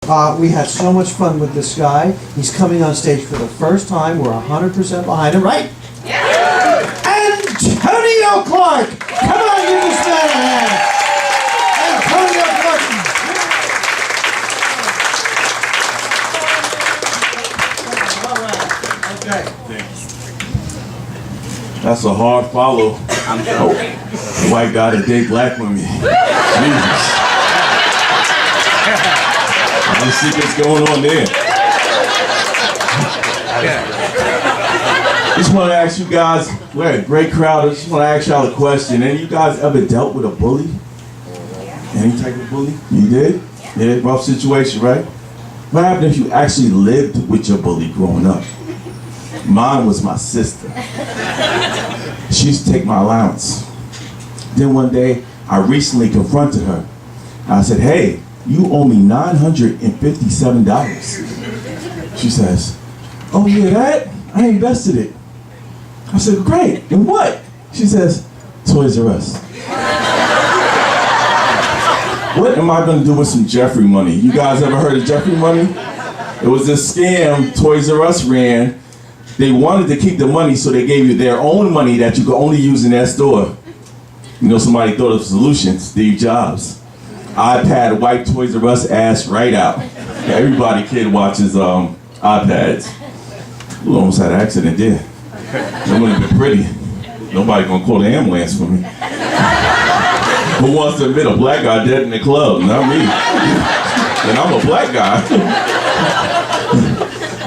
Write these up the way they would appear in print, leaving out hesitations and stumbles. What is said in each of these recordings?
We had so much fun with this guy. He's coming on stage for the first time. We're 100% behind him, right? Yeah! Antonio Clark! Come on, give this man a hand! Antonio Clark! All right. Okay. That's a hard follow. Oh, white guy to date black women. Jesus. Let's see what's going on there. Just want to ask you guys, we're a great crowd. I just want to ask y'all a question. Any of you guys ever dealt with a bully? Any type of bully? You did? Yeah, rough situation, right? What happened if you actually lived with your bully growing up? Mine was my sister. She used to take my allowance. Then one day, I recently confronted her. I said, hey, you owe me $957. She says, oh yeah, that? I invested it. I said, great, in what? She says, Toys R Us. What am I gonna do with some Jeffrey money? You guys ever heard of Jeffrey money? It was a scam Toys R Us ran. They wanted to keep the money, so they gave you their own money that you could only use in their store. You know, somebody thought of a solution, Steve Jobs. iPad wiped Toys R Us ass right out. Everybody kid watches iPads. We almost had an accident there. It wouldn't have been pretty. Nobody gonna call the ambulance for me. Who wants to admit a black guy dead in the club? Not me. And I'm a black guy.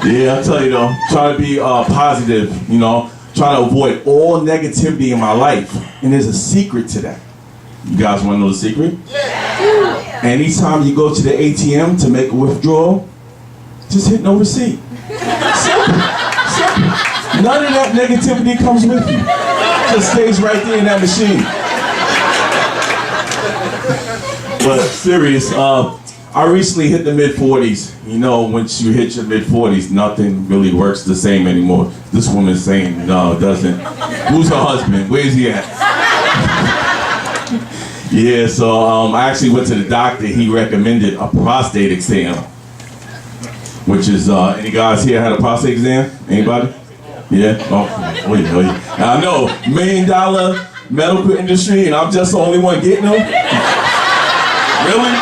Yeah, I'll tell you though, try to be positive, you know, try to avoid all negativity in my life. And there's a secret to that. You guys wanna know the secret? Yeah. Anytime you go to the ATM to make a withdrawal, just hit no receipt. Simple. None of that negativity comes with you. Just stays right there in that machine. But serious, I recently hit the mid-40s. You know, once you hit your mid-40s, nothing really works the same anymore. This woman's saying, no, it doesn't. Who's her husband? Where's he at? Yeah, so I actually went to the doctor. He recommended a prostate exam. Which is, any guys here had a prostate exam? Anybody? Yeah? Oh, yeah. I know, $1 million medical industry and I'm just the only one getting them? Really?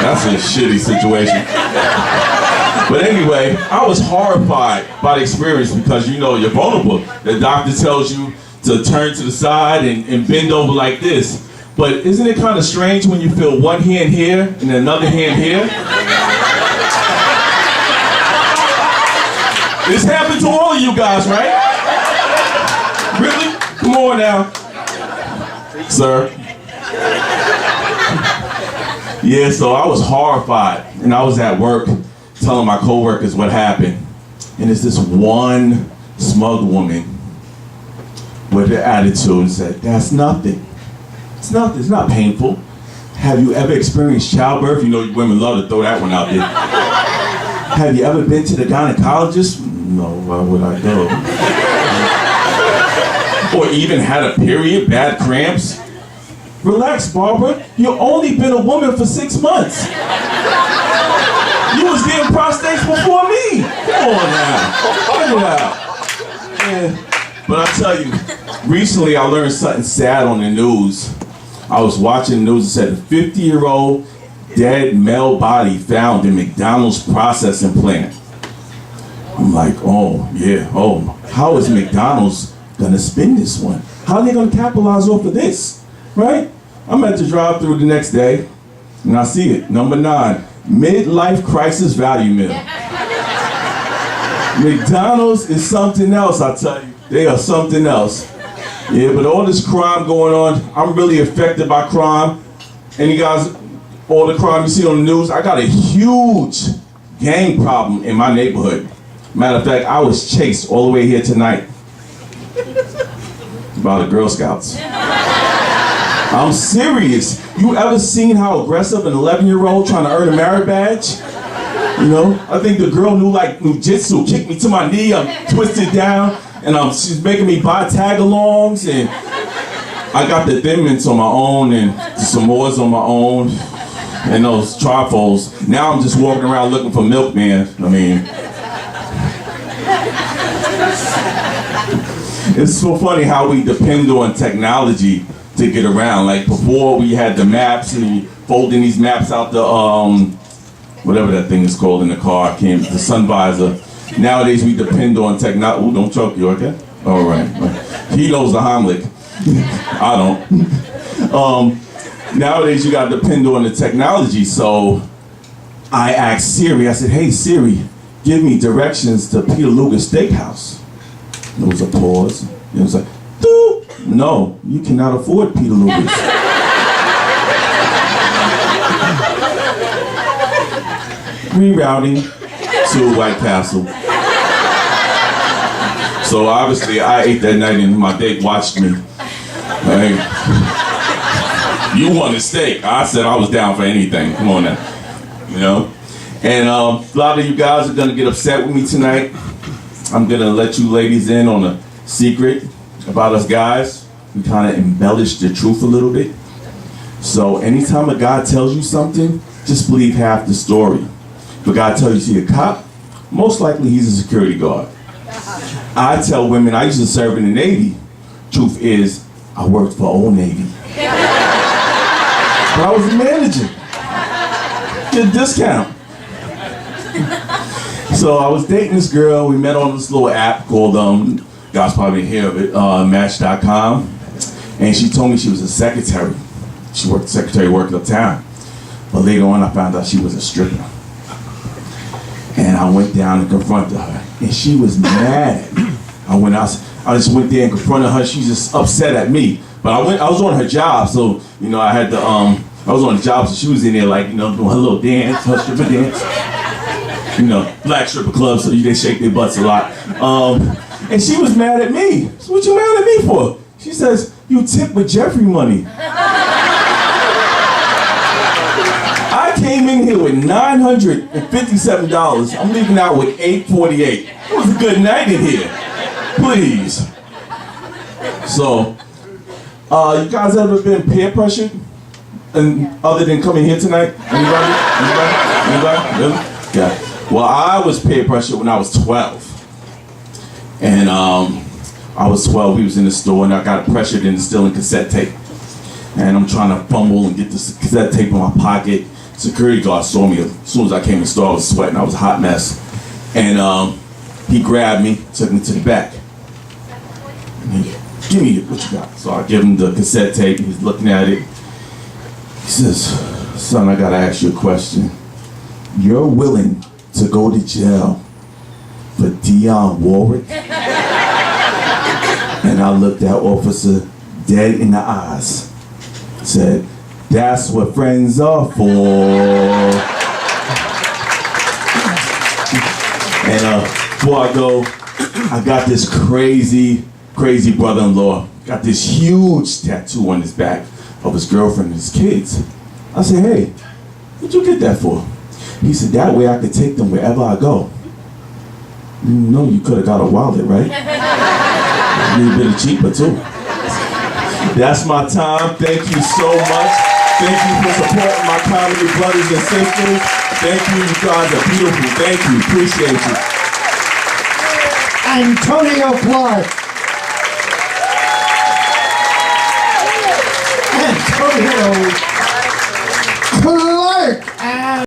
That's a shitty situation. But anyway, I was horrified by the experience because you know you're vulnerable. The doctor tells you to turn to the side and bend over like this. But isn't it kind of strange when you feel one hand here and another hand here? This happened to all of you guys, right? Really? Come on now. Sir. Yeah, so I was horrified. And I was at work telling my coworkers what happened. And it's this one smug woman with an attitude and said, that's nothing. It's nothing, it's not painful. Have you ever experienced childbirth? You know, women love to throw that one out there. Have you ever been to the gynecologist? No, why would I go? Or even had a period, bad cramps? Relax, Barbara. You've only been a woman for 6 months. You was getting prostates before me. Come on now. Cut it out. Yeah. But I tell you, recently I learned something sad on the news. I was watching the news and said a 50-year-old dead male body found in McDonald's processing plant. I'm like, oh, yeah, oh, how is McDonald's gonna spin this one? How are they gonna capitalize off of this, right? I'm at the drive-thru the next day, and I see it, number 9, Midlife Crisis Value Meal. McDonald's is something else, I tell you. They are something else. Yeah, but all this crime going on, I'm really affected by crime. And you guys, all the crime you see on the news, I got a huge gang problem in my neighborhood. Matter of fact, I was chased all the way here tonight by the Girl Scouts. I'm serious. You ever seen how aggressive an 11-year-old trying to earn a merit badge? You know, I think the girl knew like jujitsu, kicked me to my knee, I'm twisted down, and she's making me buy tag-alongs, and I got the Thin Mints on my own and the Samoas on my own. and those trifles. Now I'm just walking around looking for milkman. I mean, it's so funny how we depend on technology to get around. Like before, we had the maps and we folding these maps out the whatever that thing is called in the car, the sun visor. Nowadays we depend on technology. Ooh, don't choke you, okay? All right. He knows the Heimlich. I don't. Nowadays you gotta depend on the technology. So I asked Siri, I said, hey Siri, give me directions to Peter Luger's Steakhouse. There was a pause. It was like, doop. No, you cannot afford Peter Luger's. Rerouting to White Castle. So obviously I ate that night and my date watched me. Hey, you wanted steak. I said I was down for anything. Come on now. You know? And a lot of you guys are gonna get upset with me tonight. I'm gonna let you ladies in on a secret about us guys. We kind of embellish the truth a little bit. So anytime a guy tells you something, just believe half the story. If a guy tells you to see a cop, most likely he's a security guard. I tell women I used to serve in the Navy. Truth is, I worked for Old Navy. But I was a manager. Get a discount. So I was dating this girl. We met on this little app called, you guys probably didn't hear of it, Match.com. And she told me she was a secretary. She worked secretary work uptown. But later on I found out she was a stripper. And I went down and confronted her. And she was mad. I just went there and confronted her. She was just upset at me. But I was on her job, so you know I had to I was on the job, so she was in there like, you know, doing her little dance, her stripper dance. You know, black stripper clubs, so they shake their butts a lot. And she was mad at me. So what you mad at me for? She says, you tip with Jeffrey money. I came in here with $957. I'm leaving out with $848. It was a good night in here. Please. So, you guys ever been peer pressured? And other than coming here tonight? Anybody? Really? Yeah. Well, I was peer pressured when I was 12. And I was 12, we was in the store and I got pressured into stealing cassette tape. And I'm trying to fumble and get this cassette tape in my pocket. Security guard saw me as soon as I came in the store. I was sweating, I was a hot mess. And he grabbed me, took me to the back. And he, give me what you got. So I give him the cassette tape, he's looking at it. He says, son, I gotta ask you a question. You're willing to go to jail for Dionne Warwick? And I looked that officer dead in the eyes. Said, that's what friends are for. And before I go, I got this crazy brother-in-law. Got this huge tattoo on his back of his girlfriend and his kids. I said, hey, what'd you get that for? He said, that way I could take them wherever I go. You know you could have got a wallet, right? A little bit cheaper too. That's my time. Thank you so much. Thank you for supporting my comedy brothers and sisters. Thank you. You guys are beautiful. Thank you. Appreciate you. Antonio Clark. Antonio